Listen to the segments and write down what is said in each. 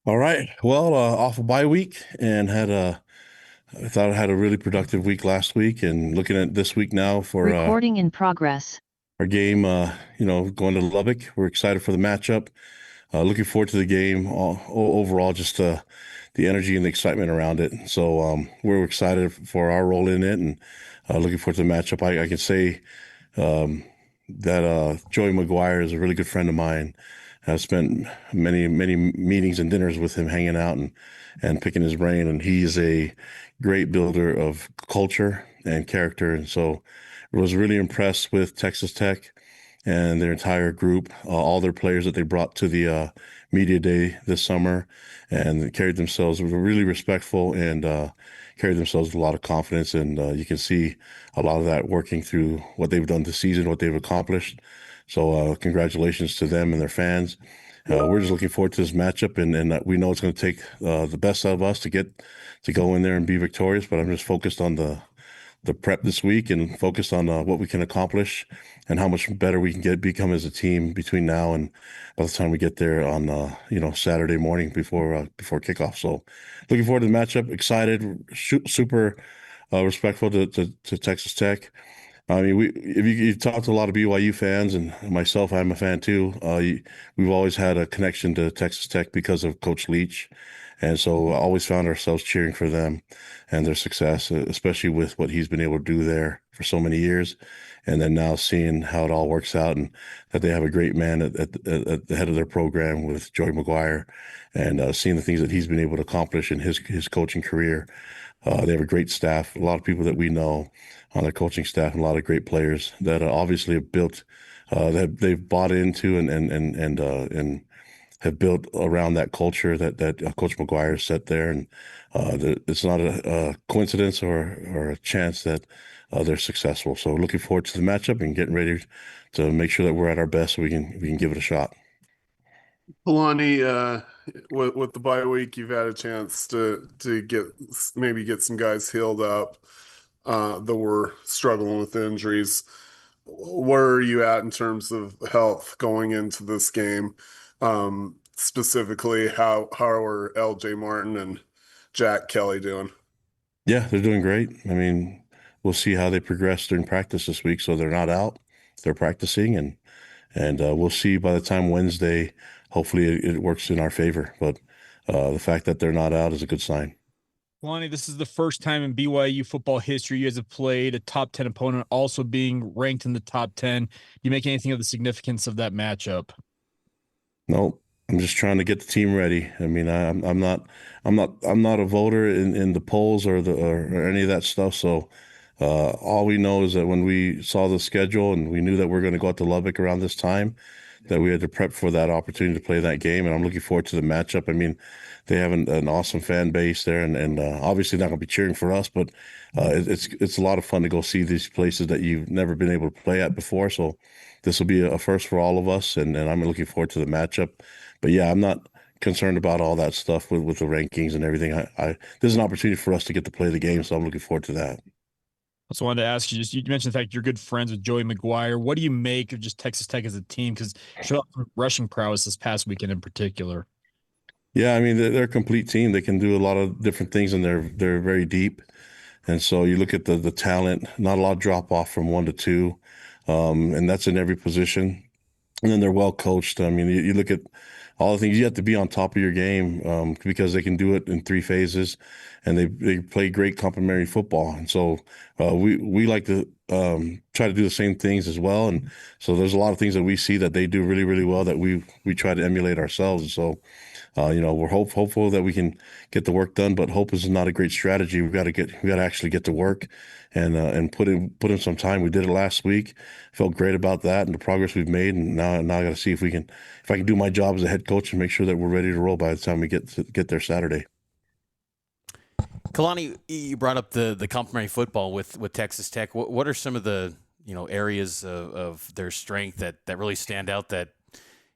All right. Well, off a bye week and I thought I had a really productive week last week and looking at this week now for Recording in progress. our game, going to Lubbock. We're excited for the matchup. Looking forward to the game overall, just the energy and the excitement around it. So we're excited for our role in it and looking forward to the matchup. I can say um, that Joey McGuire is a really good friend of mine. I've spent many meetings and dinners with him, hanging out and picking his brain. And he's a great builder of culture and character. And so I was really impressed with Texas Tech and their entire group, all their players that they brought to the media day this summer, and carried themselves really respectful and carried themselves with a lot of confidence. And you can see a lot of that working through what they've done this season, what they've accomplished. So congratulations to them and their fans. We're just looking forward to this matchup, and we know it's going to take the best out of us to go in there and be victorious. But I'm just focused on the prep this week and focused on what we can accomplish and how much better we can become as a team between now and by the time we get there on Saturday morning before kickoff. So looking forward to the matchup. Excited, super respectful to Texas Tech. I mean, if you talk to a lot of BYU fans and myself, I'm a fan too. We've always had a connection to Texas Tech because of Coach Leach, and so always found ourselves cheering for them and their success, especially with what he's been able to do there for so many years, and then now seeing how it all works out and that they have a great man at the head of their program with Joey McGuire, and seeing the things that he's been able to accomplish in his coaching career. They have a great staff, a lot of people that we know on their coaching staff, and a lot of great players that obviously have built, that they've bought into and have built around that culture that Coach McGuire set there. And it's not a coincidence or a chance that they're successful. So looking forward to the matchup and getting ready to make sure that we're at our best so we can give it a shot. Kalani, with the bye week, you've had a chance to get some guys healed up that were struggling with injuries. Where are you at in terms of health going into this game? Specifically, how are LJ Martin and Jack Kelly doing? Yeah, they're doing great. I mean, we'll see how they progress during practice this week. So they're not out; they're practicing, and we'll see by the time Wednesday. Hopefully, it works in our favor. But the fact that they're not out is a good sign. Lonnie, this is the first time in BYU football history you guys have played a top 10 opponent, also being ranked in the top 10. Do you make anything of the significance of that matchup? No, I'm just trying to get the team ready. I mean, I'm not a voter in the polls or any of that stuff. So all we know is that when we saw the schedule and we knew that we're going to go out to Lubbock around this time, that we had to prep for that opportunity to play that game. And I'm looking forward to the matchup. I mean, they have an awesome fan base there, and obviously not going to be cheering for us, but it's a lot of fun to go see these places that you've never been able to play at before. So this will be a first for all of us, and I'm looking forward to the matchup. But yeah, I'm not concerned about all that stuff with the rankings and everything. This is an opportunity for us to get to play the game, so I'm looking forward to that. Also wanted to ask you, you mentioned the fact you're good friends with Joey McGuire. What do you make of just Texas Tech as a team? Because showed off rushing prowess this past weekend in particular. Yeah, I mean they're a complete team. They can do a lot of different things, and they're very deep. And so you look at the talent, not a lot of drop off from one to two, and that's in every position. And then they're well coached. I mean, you look at all the things you have to be on top of your game because they can do it in three phases, and they play great complementary football. And so we like to try to do the same things as well. And so there's a lot of things that we see that they do really well that we try to emulate ourselves. And so we're hopeful that we can get the work done, but hope is not a great strategy. We got to actually get to work and put in some time. We did it last week. Felt great about that and the progress we've made. And now I got to see if I can do my job as a head coach and make sure that we're ready to roll by the time we get there Saturday. Kalani, you brought up the complementary football with Texas Tech. What are some of the areas of their strength that really stand out that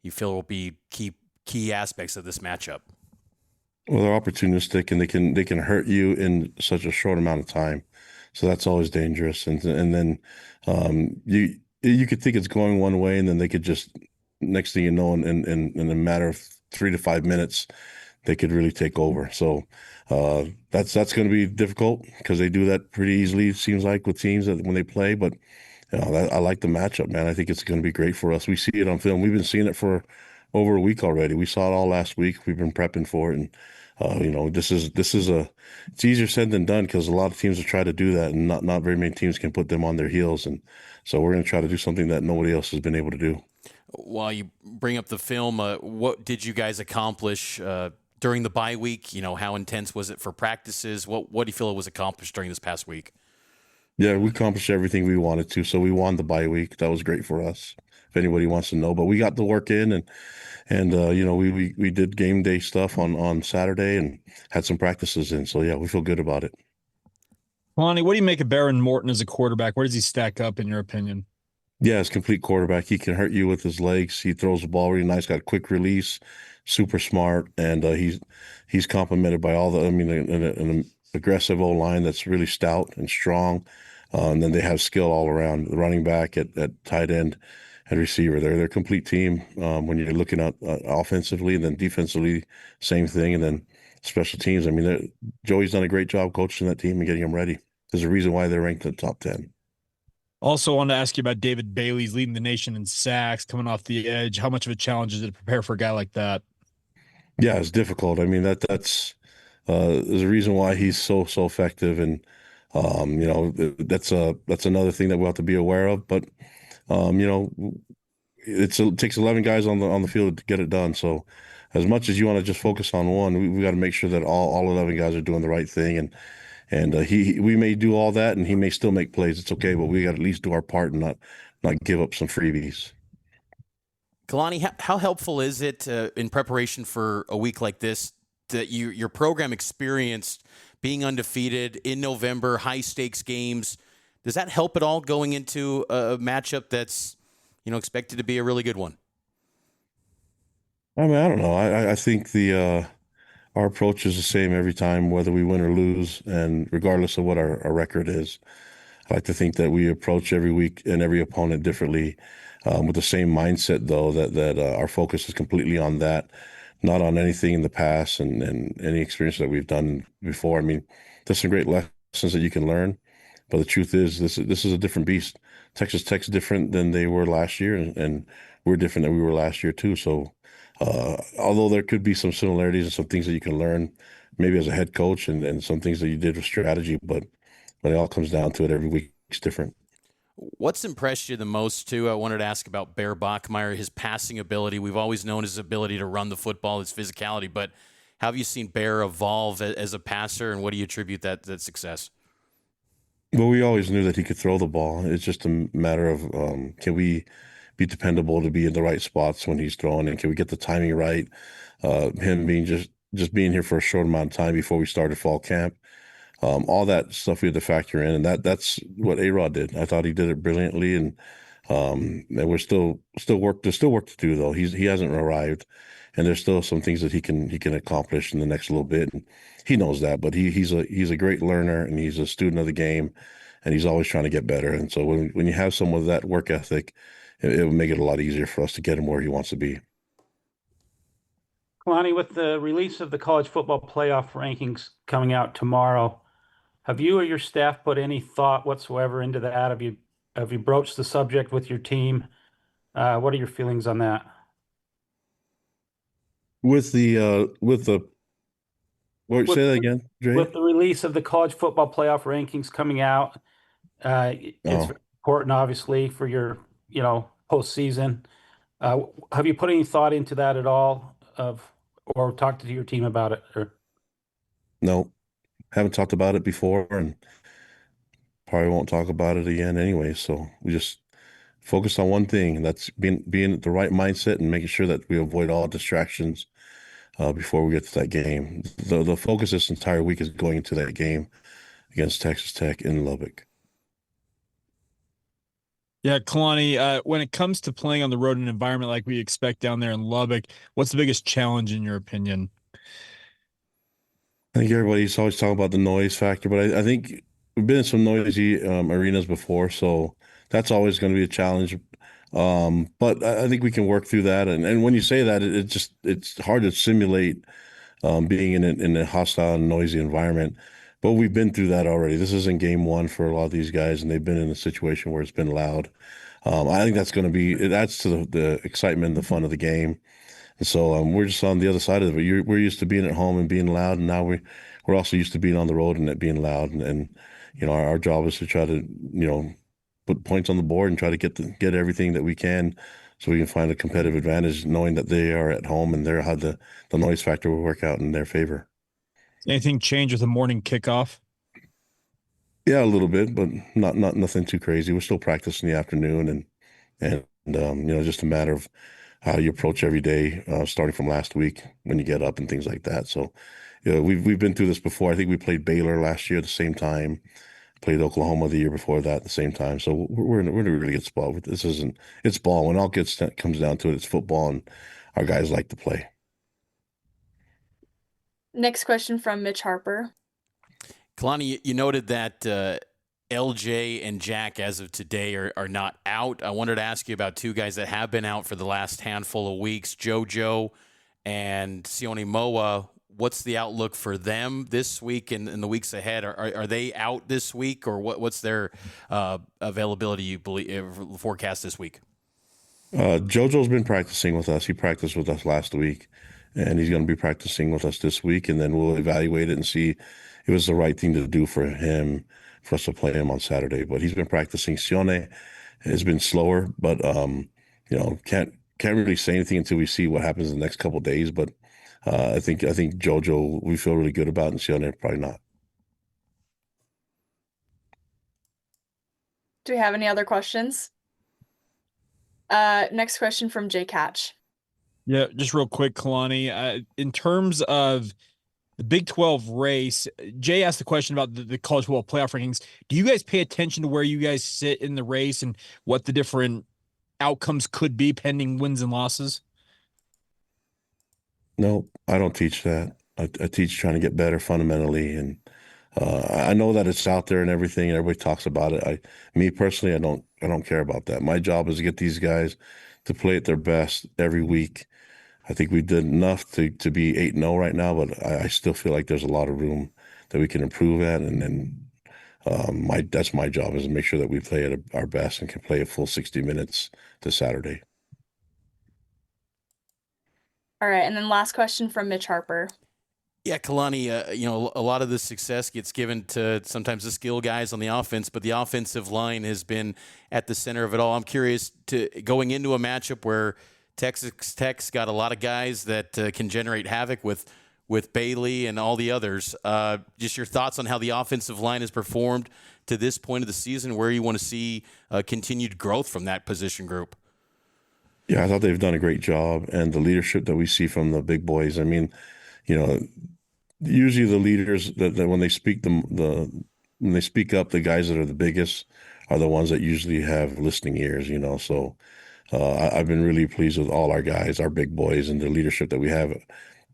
you feel will be key aspects of this matchup? Well, they're opportunistic and they can hurt you in such a short amount of time, so that's always dangerous. And then you could think it's going one way, and then they could just next thing you know, in a matter of 3 to 5 minutes, they could really take over. So that's going to be difficult because they do that pretty easily, it seems like, with teams that when they play. But I like the matchup, man. I think it's going to be great for us. We see it on film. We've been seeing it for over a week already. We saw it all last week. We've been prepping for it, and it's easier said than done because a lot of teams have tried to do that, and not very many teams can put them on their heels. And so we're going to try to do something that nobody else has been able to do. While you bring up the film, what did you guys accomplish during the bye week? How intense was it for practices? What do you feel was accomplished during this past week? Yeah, we accomplished everything we wanted to. So we won the bye week. That was great for us, if anybody wants to know. But we got the work in, and we did game day stuff on Saturday and had some practices in. So yeah, we feel good about it. Kalani, what do you make of Baron Morton as a quarterback? Where does he stack up in your opinion? Yeah, he's a complete quarterback. He can hurt you with his legs. He throws the ball really nice. Got quick release, super smart, and he's complemented by an aggressive O line that's really stout and strong. And then they have skill all around. The running back at tight end and receiver. They're a complete team when you're looking at offensively, and then defensively, same thing, and then special teams. I mean, Joey's done a great job coaching that team and getting them ready. There's a reason why they're ranked in the top 10. Also, wanted to ask you about David Bailey's leading the nation in sacks, coming off the edge. How much of a challenge is it to prepare for a guy like that? Yeah, it's difficult. I mean, there's a reason why he's so effective, and that's another thing that we'll have to be aware of. But it takes 11 guys on the field to get it done. So as much as you want to just focus on one, we got to make sure that all 11 guys are doing the right thing, and we may do all that, and he may still make plays. It's okay, but we got to at least do our part and not give up some freebies. Kalani, how helpful is it in preparation for a week like this that your program experienced being undefeated in November, high stakes games? Does that help at all going into a matchup that's expected to be a really good one? I mean, I don't know. I think our approach is the same every time, whether we win or lose, and regardless of what our record is. I like to think that we approach every week and every opponent differently, with the same mindset, though, that our focus is completely on that, not on anything in the past and any experience that we've done before. I mean, there's some great lessons that you can learn, but the truth is this is a different beast. Texas Tech's different than they were last year, and we're different than we were last year too. So although there could be some similarities and some things that you can learn maybe as a head coach and some things that you did with strategy, but when it all comes down to it, every week is different. What's impressed you the most, too? I wanted to ask about Bear Bachmeyer, his passing ability. We've always known his ability to run the football, his physicality, but how have you seen Bear evolve as a passer, and what do you attribute that success? Well, we always knew that he could throw the ball. It's just a matter of can we be dependable to be in the right spots when he's throwing, and can we get the timing right? Him being just being here for a short amount of time before we started fall camp. All that stuff we had to factor in, and that's what A-Rod did. I thought he did it brilliantly, and we're still work. There's still work to do, though. He hasn't arrived, and there's still some things that he can accomplish in the next little bit. And he knows that, but he's a great learner, and he's a student of the game, and he's always trying to get better. And so when you have someone with that work ethic, it will make it a lot easier for us to get him where he wants to be. Kalani, with the release of the college football playoff rankings coming out tomorrow, have you or your staff put any thought whatsoever into that? Have you broached the subject with your team? What are your feelings on that? Say that again, Dre? With the release of the college football playoff rankings coming out, it's very important, obviously, for your postseason. Have you put any thought into that at all, or talked to your team about it? Or? No. Haven't talked about it before, and probably won't talk about it again anyway. So we just focus on one thing, and that's being the right mindset and making sure that we avoid all distractions before we get to that game. The focus this entire week is going into that game against Texas Tech in Lubbock. Yeah, Kalani, when it comes to playing on the road in an environment like we expect down there in Lubbock, what's the biggest challenge in your opinion? I think everybody's always talking about the noise factor, but I think we've been in some noisy arenas before, so that's always going to be a challenge. But I think we can work through that. And when you say that, it's hard to simulate being in a hostile and noisy environment. But we've been through that already. This isn't game one for a lot of these guys, and they've been in a situation where it's been loud. I think that's going to be, it adds to the excitement, the fun of the game. And so we're just on the other side of it. We're used to being at home and being loud, and now we're also used to being on the road and it being loud. And our job is to try to put points on the board and try to get everything that we can, so we can find a competitive advantage, knowing that they are at home and they're how the noise factor will work out in their favor. Anything change with the morning kickoff? Yeah, a little bit, but not nothing too crazy. We're still practicing in the afternoon, and just a matter of how you approach every day, starting from last week when you get up and things like that. So, we've been through this before. I think we played Baylor last year at the same time, played Oklahoma the year before that at the same time. So we're in a really good spot. It's ball. When all comes down to it, it's football, and our guys like to play. Next question from Mitch Harper. Kalani, you noted that LJ and Jack, as of today, are not out. I wanted to ask you about two guys that have been out for the last handful of weeks, JoJo and Sione Moa. What's the outlook for them this week and in the weeks ahead? Are they out this week, or what's their availability, you believe, forecast this week? JoJo's been practicing with us. He practiced with us last week, and he's going to be practicing with us this week, and then we'll evaluate it and see if it was the right thing to do for him, for us to play him on Saturday. But he's been practicing. Sione has been slower, but can't really say anything until we see what happens in the next couple of days. But I think JoJo we feel really good about, and Sione probably not. Do we have any other questions? Next question from Jay Catch. Yeah, just real quick, Kalani. In terms of the Big 12 race, Jay asked the question about the college football playoff rankings. Do you guys pay attention to where you guys sit in the race and what the different outcomes could be pending wins and losses? No, I don't teach that. I teach trying to get better fundamentally, and I know that it's out there and everything, and everybody talks about it. Me personally, I don't care about that. My job is to get these guys to play at their best every week. I think we did enough to be 8-0 right now, but I still feel like there's a lot of room that we can improve at, and then that's my job, is to make sure that we play at our best and can play a full 60 minutes this Saturday. All right, and then last question from Mitch Harper. Yeah, Kalani, a lot of the success gets given to sometimes the skill guys on the offense, but the offensive line has been at the center of it all. I'm curious, going into a matchup where Texas Tech's got a lot of guys that can generate havoc with Bailey and all the others. Just your thoughts on how the offensive line has performed to this point of the season, where you want to see continued growth from that position group. Yeah, I thought they've done a great job, and the leadership that we see from the big boys. I mean, usually the leaders that when they speak when they speak up, the guys that are the biggest are the ones that usually have listening ears. So I've been really pleased with all our guys, our big boys, and the leadership that we have,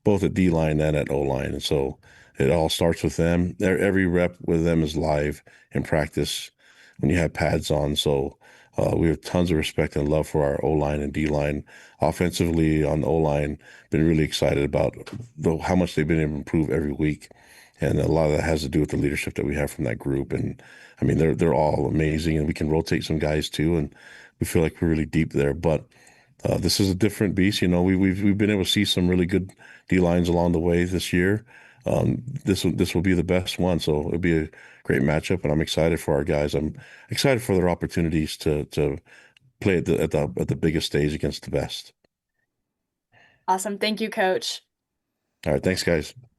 both at D line and at O line. And so it all starts with them. Every rep with them is live in practice when you have pads on. So we have tons of respect and love for our O-line and D-line. Offensively on the O-line, been really excited about how much they've been able to improve every week. And a lot of that has to do with the leadership that we have from that group. And I mean, they're all amazing, and we can rotate some guys too. And we feel like we're really deep there. But this is a different beast. We've been able to see some really good D-lines along the way this year. This will be the best one. So it'll be a great matchup, and I'm excited for our guys. I'm excited for their opportunities to play at the biggest stage against the best. Awesome. Thank you, Coach. All right. Thanks, guys.